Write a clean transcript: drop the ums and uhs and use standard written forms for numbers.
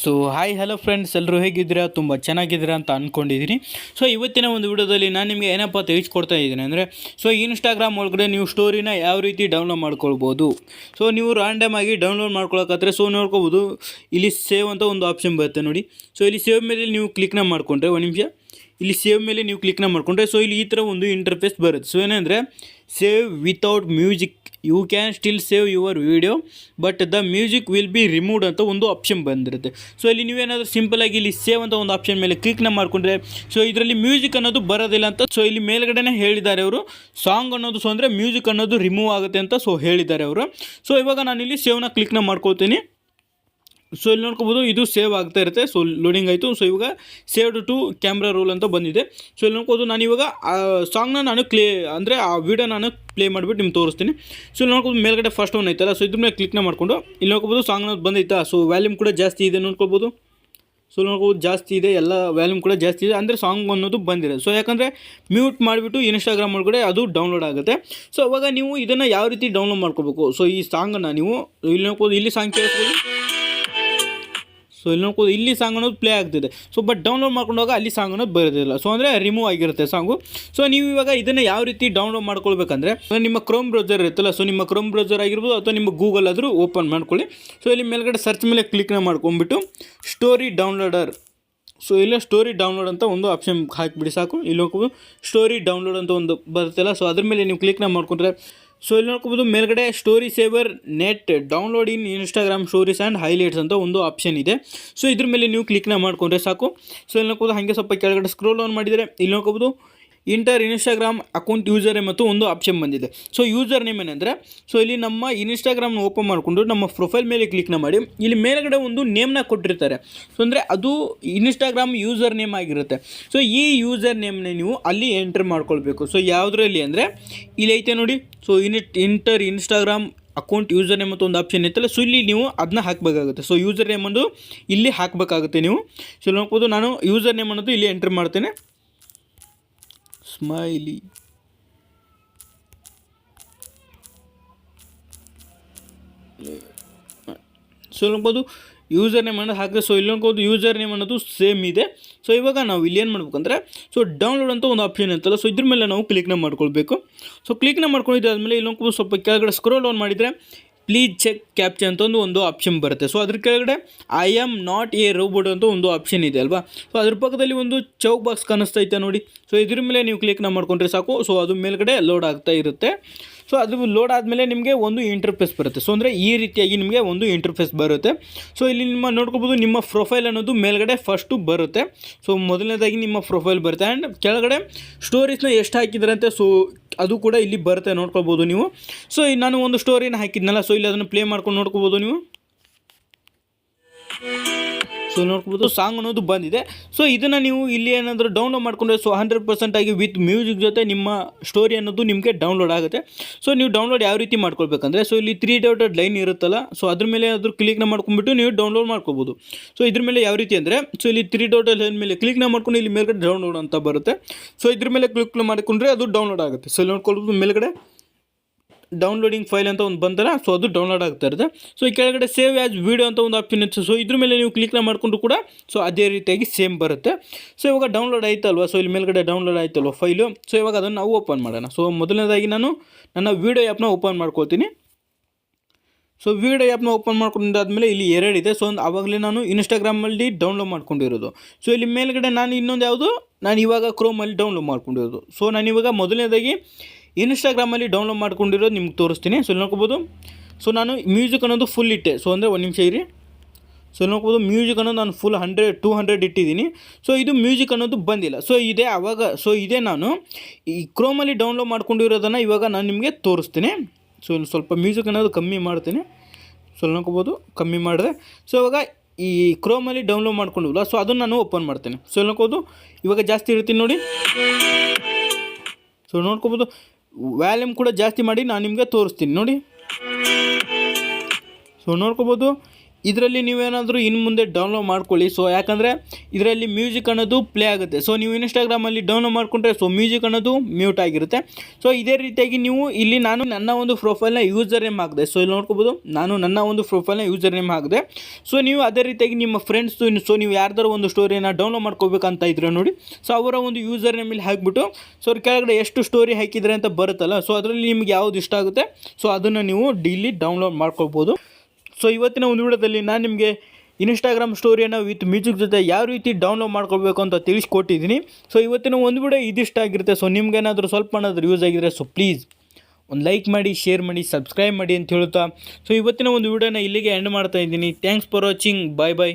So hi hello friends, ಎಲ್ಲರೂ ಹೇಗಿದ್ದೀರಾ? ತುಂಬ ಚೆನ್ನಾಗಿದ್ದೀರಾ ಅಂತ ಅಂದ್ಕೊಂಡಿದ್ದೀನಿ. ಸೊ ಇವತ್ತಿನ ಒಂದು ವಿಡಿಯೋದಲ್ಲಿ ನಾನು ನಿಮಗೆ ಏನಪ್ಪ ತಿಳಿಸ್ಕೊಡ್ತಾ ಇದ್ದೀನಿ ಅಂದರೆ, ಸೊ ಇನ್ಸ್ಟಾಗ್ರಾಮ್ ಒಳಗಡೆ ನೀವು ಸ್ಟೋರಿನ ಯಾವ ರೀತಿ ಡೌನ್ಲೋಡ್ ಮಾಡ್ಕೊಳ್ಬೋದು. ಸೊ ನೀವು ರ್ಯಾಂಡಮ್ ಆಗಿ ಡೌನ್ಲೋಡ್ ಮಾಡ್ಕೊಳಕ್ಕಾದ್ರೆ ಸೊ ನೋಡ್ಕೋಬೋದು, ಇಲ್ಲಿ ಸೇವ್ ಅಂತ ಒಂದು ಆಪ್ಷನ್ ಬರುತ್ತೆ ನೋಡಿ. ಸೊ ಇಲ್ಲಿ ಸೇವ್ ಮೇಲೆ ನೀವು ಕ್ಲಿಕ್ನ ಮಾಡಿಕೊಂಡ್ರೆ, ಒಂದು ನಿಮಿಷ, ಇಲ್ಲಿ ಸೇವ್ ಮೇಲೆ ನೀವು ಕ್ಲಿಕ್ನ ಮಾಡಿಕೊಂಡ್ರೆ ಸೊ ಇಲ್ಲಿ ಈ ಥರ ಒಂದು ಇಂಟರ್ಫೇಸ್ ಬರುತ್ತೆ. ಸೊ ಏನಂದರೆ, save without music, you can still save your video but the music will be removed ಅಂತ ಒಂದು ಆಪ್ಷನ್ ಬಂದಿರುತ್ತೆ. ಸೊ ಇಲ್ಲಿ ನೀವೇನಾದರೂ ಸಿಂಪಲಾಗಿ ಇಲ್ಲಿ ಸೇವ್ ಅಂತ ಒಂದು ಆಪ್ಷನ್ ಮೇಲೆ ಕ್ಲಿಕ್ನ ಮಾಡಿಕೊಂಡ್ರೆ ಸೊ ಇದರಲ್ಲಿ ಮ್ಯೂಸಿಕ್ ಅನ್ನೋದು ಬರೋದಿಲ್ಲ ಅಂತ ಸೊ ಇಲ್ಲಿ ಮೇಲ್ಗಡೆನೇ ಹೇಳಿದ್ದಾರೆ ಅವರು. ಸಾಂಗ್ ಅನ್ನೋದು ಸೊ ಅಂದರೆ ಮ್ಯೂಸಿಕ್ ಅನ್ನೋದು ರಿಮೂವ್ ಆಗುತ್ತೆ ಅಂತ ಸೊ ಹೇಳಿದ್ದಾರೆ ಅವರು. ಸೊ ಇವಾಗ ನಾನು ಇಲ್ಲಿ ಸೇವ್ನ ಕ್ಲಿಕ್ನ ಮಾಡ್ಕೊಳ್ತೀನಿ. ಸೊ ಇಲ್ಲಿ ನೋಡ್ಕೋಬೋದು, ಇದು ಸೇವ್ ಆಗ್ತಾ ಇರುತ್ತೆ. ಸೊ ಲೋಡಿಂಗ್ ಆಯಿತು. ಸೊ ಇವಾಗ ಸೇವ್ಡ್ ಟು ಕ್ಯಾಮ್ರಾ ರೋಲ್ ಅಂತ ಬಂದಿದೆ. ಸೊ ಇಲ್ಲಿ ನೋಡ್ಕೋಬೋದು, ನಾನು ಇವಾಗ ಆ ಸಾಂಗ್ನ ನಾನು ಆ ವಿಡಿಯೋ ನಾನು ಪ್ಲೇ ಮಾಡಿಬಿಟ್ಟು ನಿಮ್ಗೆ ತೋರಿಸ್ತೀನಿ. ಸೊ ಇಲ್ಲಿ ನೋಡ್ಕೋಬೋದು, ಮೇಲ್ಗಡೆ ಫಸ್ಟ್ ಒನ್ ಐತಲ್ಲ, ಸೊ ಇದ್ರ ಮೇಲೆ ಕ್ಲಿಕ್ನ ಮಾಡಿಕೊಂಡು ಇಲ್ಲಿ ನೋಡ್ಕೋಬೋದು ಸಾಂಗ್ನ ಬಂದೈತಾ. ಸೊ ವ್ಯಾಲ್ಯೂಮ್ ಕೂಡ ಜಾಸ್ತಿ ಇದೆ ನೋಡ್ಕೋಬೋದು. ಸೊ ನೋಡ್ಕೋಬೋದು ಜಾಸ್ತಿ ಇದೆ, ಎಲ್ಲ ವ್ಯಾಲ್ಯೂಮ್ ಕೂಡ ಜಾಸ್ತಿ ಇದೆ, ಅಂದರೆ ಸಾಂಗ್ ಅನ್ನೋದು ಬಂದಿದೆ. ಸೊ ಯಾಕಂದರೆ ಮ್ಯೂಟ್ ಮಾಡಿಬಿಟ್ಟು ಇನ್ಸ್ಟಾಗ್ರಾಮ್ ಒಳಗಡೆ ಅದು ಡೌನ್ಲೋಡ್ ಆಗುತ್ತೆ. ಸೊ ಅವಾಗ ನೀವು ಇದನ್ನು ಯಾವ ರೀತಿ ಡೌನ್ಲೋಡ್ ಮಾಡ್ಕೋಬೇಕು. ಸೊ ಈ ಸಾಂಗನ್ನು ನೀವು ಇಲ್ಲಿ ನೋಡ್ಬೋದು, ಇಲ್ಲಿ ಸಾಂಗ್ ಕೇಳಿಸ್ಬೋದು. ಸೊ ಇಲ್ಲಿ ನೋಡ್ಬೋದು, ಇಲ್ಲಿ ಸಾಂಗ್ ಅನ್ನೋದು ಪ್ಲೇ ಆಗ್ತಿದೆ. ಸೊ ಬಟ್ ಡೌನ್ಲೋಡ್ ಮಾಡ್ಕೊಂಡಾಗ ಅಲ್ಲಿ ಸಾಂಗ್ ಅನ್ನೋದು ಬರೋದಿಲ್ಲ. ಸೊ ಅಂದರೆ ರಿಮೂವ್ ಆಗಿರುತ್ತೆ ಸಾಂಗು. ಸೊ ನೀವು ಇವಾಗ ಇದನ್ನು ಯಾವ ರೀತಿ ಡೌನ್ಲೋಡ್ ಮಾಡ್ಕೊಳ್ಬೇಕಂದ್ರೆ, ನಿಮ್ಮ ಕ್ರೋಮ್ ಬ್ರೌಸರ್ ಇರುತ್ತಲ್ಲ, ಸೊ ನಿಮ್ಮ ಕ್ರೋಮ್ ಬ್ರೌಸರ್ ಆಗಿರ್ಬೋದು ಅಥವಾ ನಿಮ್ಮ ಗೂಗಲ್ ಆದರೂ ಓಪನ್ ಮಾಡ್ಕೊಳ್ಳಿ. ಸೊ ಇಲ್ಲಿ ಮೇಲ್ಗಡೆ ಸರ್ಚ್ ಮೇಲೆ ಕ್ಲಿಕ್ನ ಮಾಡ್ಕೊಂಡ್ಬಿಟ್ಟು ಸ್ಟೋರಿ ಡೌನ್ಲೋಡರ್, ಸೊ ಇಲ್ಲ ಸ್ಟೋರಿ ಡೌನ್ಲೋಡ್ ಅಂತ ಒಂದು ಆಪ್ಷನ್ ಹಾಕಿಬಿಡಿ ಸಾಕು. ಇಲ್ಲಿ ಹೋಗ್ಬೋದು ಸ್ಟೋರಿ ಡೌನ್ಲೋಡ್ ಅಂತ ಒಂದು ಬರುತ್ತಲ್ಲ, ಸೊ ಅದ್ರ ಮೇಲೆ ನೀವು ಕ್ಲಿಕ್ನ ಮಾಡ್ಕೊಂಡ್ರೆ ಸೊ ಇಲ್ಲಿ ನೋಡ್ಕೋಬೋದು ಮೇಲ್ಗಡೆ story saver net download in Instagram stories and highlights ಅಂತ ಒಂದು ಆಪ್ಷನ್ ಇದೆ. ಸೊ ಇದ್ರ ಮೇಲೆ ನೀವು ಕ್ಲಿಕ್ನ ಮಾಡ್ಕೊಂಡ್ರೆ ಸಾಕು. ಸೊ ಇಲ್ಲಿ ನೋಡ್ಕೋಬೋದು, ಹಾಗೆ ಸ್ವಲ್ಪ ಕೆಳಗಡೆ ಸ್ಕ್ರೋಲ್ ಆನ್ ಮಾಡಿದರೆ ಇಲ್ಲಿ ನೋಡ್ಕೋಬೋದು inter Instagram account user name ಮತ್ತು ಒಂದು ಆಪ್ಷನ್ ಬಂದಿದೆ. ಸೊ ಯೂಸರ್ ನೇಮ್ ಏನಂದರೆ, ಸೊ ಇಲ್ಲಿ ನಮ್ಮ ಇನ್ಸ್ಟಾಗ್ರಾಮ್ನ ಓಪನ್ ಮಾಡಿಕೊಂಡು ನಮ್ಮ ಪ್ರೊಫೈಲ್ ಮೇಲೆ ಕ್ಲಿಕ್ನ ಮಾಡಿ ಇಲ್ಲಿ ಮೇಲ್ಗಡೆ ಒಂದು ನೇಮ್ನ ಕೊಟ್ಟಿರ್ತಾರೆ. ಸೊ ಅಂದರೆ ಅದು ಇನ್ಸ್ಟಾಗ್ರಾಮ್ ಯೂಸರ್ ನೇಮ್ ಆಗಿರುತ್ತೆ. ಸೊ ಈ ಯೂಸರ್ ನೇಮ್ನ ನೀವು ಅಲ್ಲಿ ಎಂಟರ್ ಮಾಡ್ಕೊಳ್ಬೇಕು. ಸೊ ಯಾವುದರಲ್ಲಿ ಅಂದರೆ ಇಲ್ಲಿ ಐತೆ ನೋಡಿ. So inter Instagram account user name ಮತ್ತು ಒಂದು ಆಪ್ಷನ್ ಇತ್ತಲ್ಲ, ಸೊ ಇಲ್ಲಿ ನೀವು ಅದನ್ನ ಹಾಕಬೇಕಾಗುತ್ತೆ. ಸೊ ಯೂಸರ್ ನೇಮ್ ಒಂದು ಇಲ್ಲಿ ಹಾಕಬೇಕಾಗುತ್ತೆ ನೀವು. ಸೊ ನೋಡ್ಬೋದು, ನಾನು ಯೂಸರ್ ನೇಮ್ ಅನ್ನೋದು ಇಲ್ಲಿ ಎಂಟರ್ ಮಾಡ್ತೇನೆ. ಸ್ಮೈಲಿ, ಸೊ ನೋಡ್ಬೋದು ಯೂಸರ್ ನೇಮ್ ಅನ್ನೋದು ಹಾಕಿದ್ರೆ ಸೊ ಇಲ್ಲಿ ನೋಡ್ಬೋದು ಯೂಸರ್ ನೇಮ್ ಅನ್ನೋದು ಸೇಮ್ ಇದೆ. ಸೊ ಇವಾಗ ನಾವು ಇಲ್ಲಿ ಏನು ಮಾಡ್ಬೇಕಂದ್ರೆ, ಸೊ ಡೌನ್ಲೋಡ್ ಅಂತ ಒಂದು ಆಪ್ಷನ್ ಅಂತಲ್ಲ, ಸೊ ಇದ್ರ ಮೇಲೆ ನಾವು ಕ್ಲಿಕ್ನ ಮಾಡ್ಕೊಳ್ಬೇಕು. ಸೊ ಕ್ಲಿಕ್ನ ಮಾಡ್ಕೊಂಡಿದ್ದಾದ್ಮೇಲೆ ಇಲ್ಲಿ ನೋಡ್ಬೋದು ಸ್ವಲ್ಪ ಕೆಳಗಡೆ ಸ್ಕ್ರೋಲ್ ಆನ್ ಮಾಡಿದರೆ ಪ್ಲೀಸ್ ಚೆಕ್ ಕ್ಯಾಪ್ಚರ್ ಅಂತ ಒಂದು ಆಪ್ಷನ್ ಬರುತ್ತೆ. ಸೊ ಅದ್ರ ಕೆಳಗಡೆ I am not A robot ಅಂತ ಒಂದು ಆಪ್ಷನ್ ಇದೆ ಅಲ್ವಾ. ಸೊ ಅದ್ರ ಪಕ್ಕದಲ್ಲಿ ಒಂದು ಚೌಕ್ ಬಾಕ್ಸ್ ಕಾಣಿಸ್ತೈತೆ ನೋಡಿ. ಸೊ ಇದ್ರ ಮೇಲೆ ನೀವು ಕ್ಲಿಕ್ನ ಮಾಡ್ಕೊಂಡ್ರೆ ಸಾಕು. ಸೊ ಅದು ಮೇಲ್ಗಡೆ ಲೋಡ್ ಆಗ್ತಾ ಇರುತ್ತೆ. ಸೊ ಅದು ಲೋಡ್ ಆದಮೇಲೆ ನಿಮಗೆ ಒಂದು ಇಂಟರ್ಫೇಸ್ ಬರುತ್ತೆ. ಸೊ ಅಂದರೆ ಈ ರೀತಿಯಾಗಿ ನಿಮಗೆ ಒಂದು ಇಂಟರ್ಫೇಸ್ ಬರುತ್ತೆ. ಸೊ ಇಲ್ಲಿ ನಿಮ್ಮ ನೋಡ್ಕೋಬೋದು, ನಿಮ್ಮ ಪ್ರೊಫೈಲ್ ಅನ್ನೋದು ಮೇಲ್ಗಡೆ ಫಸ್ಟು ಬರುತ್ತೆ. ಸೊ ಮೊದಲನೇದಾಗಿ ನಿಮ್ಮ ಪ್ರೊಫೈಲ್ ಬರುತ್ತೆ ಆ್ಯಂಡ್ ಕೆಳಗಡೆ ಸ್ಟೋರೀಸ್ನ ಎಷ್ಟು ಹಾಕಿದ್ದಾರೆ ಅಂತ ಸೊ ಅದು ಕೂಡ ಇಲ್ಲಿ ಬರುತ್ತೆ, ನೋಡ್ಕೊಳ್ಬೋದು ನೀವು. ಸೊ ನಾನು ಒಂದು ಸ್ಟೋರಿನ ಹಾಕಿದ್ನಲ್ಲ, ಸೊ ಇಲ್ಲಿ ಅದನ್ನು ಪ್ಲೇ ಮಾಡ್ಕೊಂಡು ನೋಡ್ಕೋಬೋದು ನೀವು. ಸೊ ನೋಡ್ಕೋಬೋದು ಸಾಂಗ್ ಅನ್ನೋದು ಬಂದಿದೆ. ಸೊ ಇದನ್ನು ನೀವು ಇಲ್ಲಿ ಏನಾದರೂ ಡೌನ್ಲೋಡ್ ಮಾಡಿಕೊಂಡ್ರೆ ಸೊ 100% ಆಗಿ ವಿತ್ ಮ್ಯೂಸಿಕ್ ಜೊತೆ ನಿಮ್ಮ ಸ್ಟೋರಿ ಅನ್ನೋದು ನಿಮಗೆ ಡೌನ್ಲೋಡ್ ಆಗುತ್ತೆ. ಸೊ ನೀವು ಡೌನ್ಲೋಡ್ ಯಾವ ರೀತಿ ಮಾಡ್ಕೊಳ್ಬೇಕಂದ್ರೆ, ಸೊ ಇಲ್ಲಿ 3 ಡಾಟೆಡ್ ಲೈನ್ ಇರುತ್ತಲ್ಲ, ಸೊ ಅದ್ರ ಮೇಲೆ ಅದ್ರ ಕ್ಲಿಕ್ನ ಮಾಡ್ಕೊಂಡ್ಬಿಟ್ಟು ನೀವು ಡೌನ್ಲೋಡ್ ಮಾಡ್ಕೋಬೋದು. ಸೊ ಇದ್ರ ಮೇಲೆ ಯಾವ ರೀತಿ ಅಂದರೆ, ಸೊ ಇಲ್ಲಿ 3 ಡಾಟೆಡ್ ಲೈನ್ ಮೇಲೆ ಕ್ಲಿಕ್ನ ಮಾಡ್ಕೊಂಡು ಇಲ್ಲಿ ಮೇಲ್ಗಡೆ ಡೌನ್ಲೋಡ್ ಅಂತ ಬರುತ್ತೆ. ಸೊ ಇದ್ರ ಮೇಲೆ ಕ್ಲಿಕ್ ಮಾಡಿಕೊಂಡ್ರೆ ಅದು ಡೌನ್ಲೋಡ್ ಆಗುತ್ತೆ. ಸೊ ಇಲ್ಲಿ ನೋಡ್ಕೊಳ್ಬೋದು ಮೇಲ್ಗಡೆ ಡೌನ್ಲೋಡಿಂಗ್ ಫೈಲ್ ಅಂತ ಒಂದು ಬಂದರೆ ಸೊ ಅದು ಡೌನ್ಲೋಡ್ ಆಗ್ತಾ ಇರುತ್ತೆ. ಸೊ ಈ ಕೆಳಗಡೆ ಸೇವ್ ಆ್ಯಸ್ ವೀಡಿಯೋ ಅಂತ ಒಂದು ಆಪ್ಷನ್ ಇತ್ತು. ಸೊ ಇದ್ರ ಮೇಲೆ ನೀವು ಕ್ಲಿಕ್ನ ಮಾಡಿಕೊಂಡು ಕೂಡ ಸೊ ಅದೇ ರೀತಿಯಾಗಿ ಸೇಮ್ ಬರುತ್ತೆ. ಸೊ ಇವಾಗ ಡೌನ್ಲೋಡ್ ಆಯ್ತಲ್ವ, ಸೊ ಇಲ್ಲಿ ಮೇಲ್ಗಡೆ ಡೌನ್ಲೋಡ್ ಆಯ್ತಲ್ವ ಫೈಲು. ಸೊ ಇವಾಗ ಅದನ್ನು ನಾವು ಓಪನ್ ಮಾಡೋಣ. ಸೊ ಮೊದಲನೇದಾಗಿ ನಾನು ನನ್ನ ವೀಡಿಯೋ ಆ್ಯಪ್ನ ಓಪನ್ ಮಾಡ್ಕೊಳ್ತೀನಿ. ಸೊ ವೀಡಿಯೋ ಆ್ಯಪ್ನ ಓಪನ್ ಮಾಡ್ಕೊಂಡಾದ್ಮೇಲೆ ಇಲ್ಲಿ ಎರಡಿದೆ. ಸೊ ಆವಾಗಲೇ ನಾನು ಇನ್ಸ್ಟಾಗ್ರಾಮಲ್ಲಿ ಡೌನ್ಲೋಡ್ ಮಾಡ್ಕೊಂಡಿರೋದು. ಸೊ ಇಲ್ಲಿ ಮೇಲ್ಗಡೆ ನಾನು ಇನ್ನೊಂದು ಯಾವುದು, ನಾನು ಇವಾಗ ಕ್ರೋಮಲ್ಲಿ ಡೌನ್ಲೋಡ್ ಮಾಡ್ಕೊಂಡಿರೋದು. ಸೊ ನಾನು ಇವಾಗ ಮೊದಲನೇದಾಗಿ ಇನ್ಸ್ಟಾಗ್ರಾಮಲ್ಲಿ ಡೌನ್ಲೋಡ್ ಮಾಡ್ಕೊಂಡಿರೋದು ನಿಮ್ಗೆ ತೋರಿಸ್ತೀನಿ. ಸೊ ನೋಡ್ಕೋಬೋದು, ಸೊ ನಾನು ಮ್ಯೂಸಿಕ್ ಅನ್ನೋದು ಫುಲ್ ಇಟ್ಟೆ. ಸೊ ಅಂದರೆ ಒಂದು ನಿಮಿಷ ಇರಿ. ಸೊ ನೋಡ್ಬೋದು ಮ್ಯೂಸಿಕ್ ಅನ್ನೋದು ನಾನು ಫುಲ್ 200 ಇಟ್ಟಿದ್ದೀನಿ. ಸೊ ಇದು ಮ್ಯೂಸಿಕ್ ಅನ್ನೋದು ಬಂದಿಲ್ಲ. ಸೊ ಇದೇ ಆವಾಗ ಸೊ ಇದೇ ನಾನು ಈ ಕ್ರೋಮಲ್ಲಿ ಡೌನ್ಲೋಡ್ ಮಾಡ್ಕೊಂಡಿರೋದನ್ನು ಇವಾಗ ನಾನು ನಿಮಗೆ ತೋರಿಸ್ತೀನಿ. ಸೊ ಸ್ವಲ್ಪ ಮ್ಯೂಸಿಕ್ ಅನ್ನೋದು ಕಮ್ಮಿ ಮಾಡ್ತೀನಿ. ಸೊ ನೋಡ್ಕೋಬೋದು ಕಮ್ಮಿ ಮಾಡಿದೆ. ಸೊ ಇವಾಗ ಈ ಕ್ರೋಮಲ್ಲಿ ಡೌನ್ಲೋಡ್ ಮಾಡ್ಕೊಂಡಿಲ್ಲ, ಸೊ ಅದನ್ನು ನಾನು ಓಪನ್ ಮಾಡ್ತೇನೆ. ಸೊ ನೋಡ್ಕೋಬೋದು ಇವಾಗ ಜಾಸ್ತಿ ಇರ್ತೀನಿ ನೋಡಿ. ಸೊ ನೋಡ್ಕೋಬೋದು ವ್ಯಾಲ್ಯೂಮ್ ಕೂಡ ಜಾಸ್ತಿ ಮಾಡಿ ನಾನು ನಿಮಗೆ ತೋರಿಸ್ತೀನಿ ನೋಡಿ. ಸೊ ನೋಡ್ಕೋಬೋದು ಇದರಲ್ಲಿ ನೀವೇನಾದರೂ ಇನ್ನು ಮುಂದೆ ಡೌನ್ಲೋಡ್ ಮಾಡ್ಕೊಳ್ಳಿ. ಸೊ ಯಾಕಂದರೆ ಇದರಲ್ಲಿ ಮ್ಯೂಸಿಕ್ ಅನ್ನೋದು ಪ್ಲೇ ಆಗುತ್ತೆ. ಸೊ ನೀವು ಇನ್ಸ್ಟಾಗ್ರಾಮಲ್ಲಿ ಡೌನ್ಲೋಡ್ ಮಾಡಿಕೊಂಡ್ರೆ ಸೊ ಮ್ಯೂಸಿಕ್ ಅನ್ನೋದು ಮ್ಯೂಟ್ ಆಗಿರುತ್ತೆ. ಸೊ ಇದೇ ರೀತಿಯಾಗಿ ನೀವು ಇಲ್ಲಿ ನಾನು ನನ್ನ ಒಂದು ಪ್ರೊಫೈಲ್ನ ಯೂಸರ್ ನೇಮ್ ಹಾಕಿದೆ. ಸೊ ಇಲ್ಲಿ ನೋಡ್ಕೋಬೋದು, ನಾನು ನನ್ನ ಒಂದು ಪ್ರೊಫೈಲ್ನ ಯೂಸರ್ ನೇಮ್ ಹಾಕಿದೆ. ಸೊ ನೀವು ಅದೇ ರೀತಿಯಾಗಿ ನಿಮ್ಮ ಫ್ರೆಂಡ್ಸು, ಸೊ ನೀವು ಯಾರ್ದಾರು ಒಂದು ಸ್ಟೋರಿನ ಡೌನ್ಲೋಡ್ ಮಾಡ್ಕೋಬೇಕಂತ ಇದ್ರೆ ನೋಡಿ, ಸೊ ಅವರ ಒಂದು ಯೂಸರ್ ನೇಮಲ್ಲಿ ಹಾಕಿಬಿಟ್ಟು ಸೊ ಅವ್ರ ಕೆಳಗಡೆ ಎಷ್ಟು ಸ್ಟೋರಿ ಹಾಕಿದರೆ ಅಂತ ಬರುತ್ತಲ್ಲ, ಸೊ ಅದರಲ್ಲಿ ನಿಮ್ಗೆ ಯಾವುದು ಇಷ್ಟ ಆಗುತ್ತೆ ಸೊ ಅದನ್ನು ನೀವು ಡೈಲಿ ಡೌನ್ಲೋಡ್ ಮಾಡ್ಕೊಳ್ಬೋದು. ಸೊ ಇವತ್ತಿನ ಒಂದು ವಿಡಿಯೋದಲ್ಲಿ ನಾನು ನಿಮಗೆ ಇನ್ಸ್ಟಾಗ್ರಾಮ್ ಸ್ಟೋರಿಯನ್ನು ವಿತ್ ಮ್ಯೂಸಿಕ್ ಜೊತೆ ಯಾವ ರೀತಿ ಡೌನ್ಲೋಡ್ ಮಾಡ್ಕೊಳ್ಬೇಕು ಅಂತ ತಿಳಿಸ್ಕೊಟ್ಟಿದ್ದೀನಿ. ಸೊ ಇವತ್ತಿನ ಒಂದು ವಿಡಿಯೋ ಇದಿಷ್ಟ ಆಗಿರುತ್ತೆ. ಸೊ ನಿಮ್ಗೇನಾದರೂ ಸ್ವಲ್ಪ ಏನಾದರೂ ಯೂಸ್ ಆಗಿದ್ರೆ ಸೊ ಪ್ಲೀಸ್ ಒಂದು ಲೈಕ್ ಮಾಡಿ, ಶೇರ್ ಮಾಡಿ, ಸಬ್ಸ್ಕ್ರೈಬ್ ಮಾಡಿ ಅಂತ ಹೇಳ್ತಾ ಸೊ ಇವತ್ತಿನ ಒಂದು ವಿಡಿಯೋನ ಇಲ್ಲಿಗೆ ಎಂಡ್ ಮಾಡ್ತಾ ಇದ್ದೀನಿ. Thanks for watching. Bye bye.